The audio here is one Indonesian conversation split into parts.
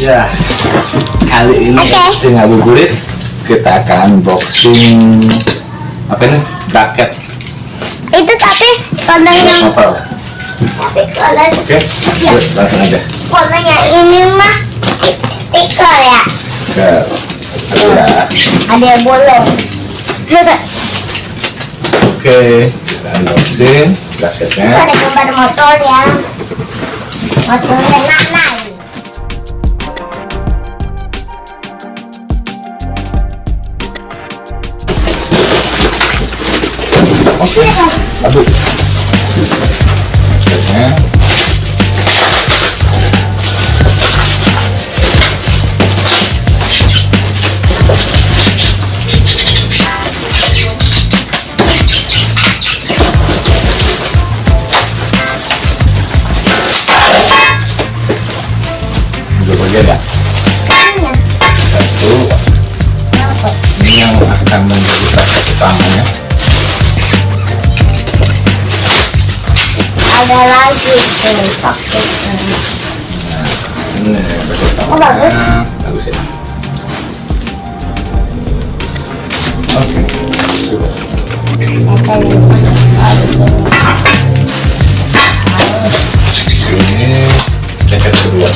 Ya, kali ini di ngabuburit kita akan unboxing apa ini? Braket. Itu tapi kalau yang motor. Oke, yuk, langsung aja. kalau yang ini mah stiker ya. Ada. Ada yang bolong. Oke, kita unboxing braketnya. Ada gambar motor ya. Motornya Nana. Oke, aduk. Braketnya. Bagian ya. Satu. Ini yang akan menjadi braket utamanya. Ada lagi tuh paketnya. Ini braket utamanya. bagus. Bagus ya. Oke. Coba. Ini braket kedua.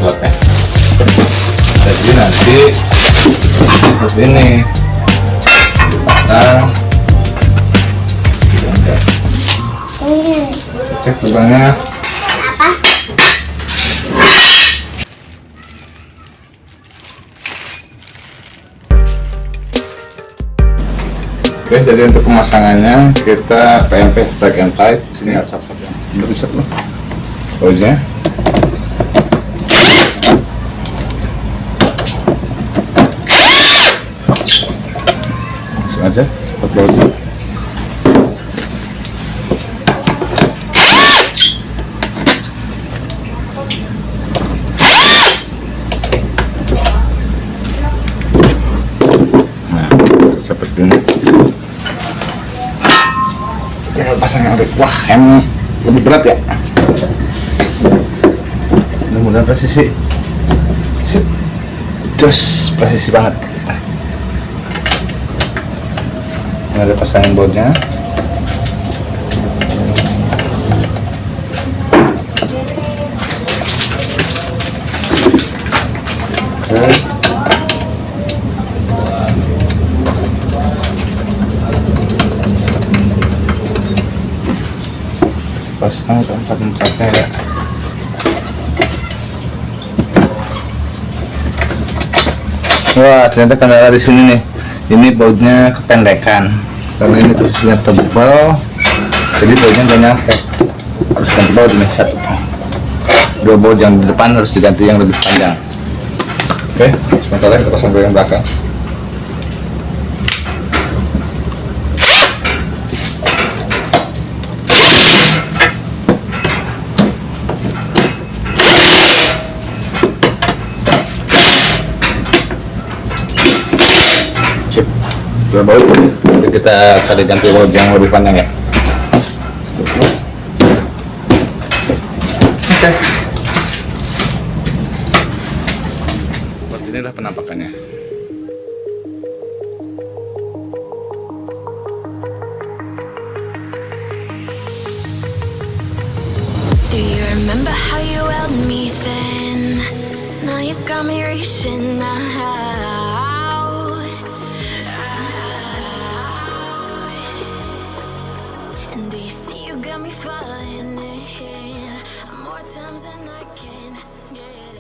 Slotnya. Jadi nanti seperti ini dipasang, diangkat. Cek lubangnya. Apa? Oke, jadi untuk pemasangannya kita PMP plug and play. Sini ada sapatnya. Udah bisa loh. Hose-nya. Langsung aja cepat bautnya. Nah, seperti ini. Tinggal pasang yang wah, emang lebih berat ya. Mudah-mudahan presisi. Sip. Jos, presisi banget. Ini ada pasangan bautnya. Oke. Pasang keempat-empatnya ya. Wah, ternyata kendala di sini nih. Ini bautnya kependekan karena ini posisinya tebal, jadi bautnya nggak nyampe. Harus ganti baut ini satu. Dua baut yang di depan harus diganti yang lebih panjang. Oke, sementara kita pasang bagian belakang. Dua baut, jadi kita cari ganti baut yang lebih panjang ya. Oke. Seperti inilah penampakannya. Do you remember how you held me then? Now you got me reaching out. And do you see you got me falling in more times than I can get.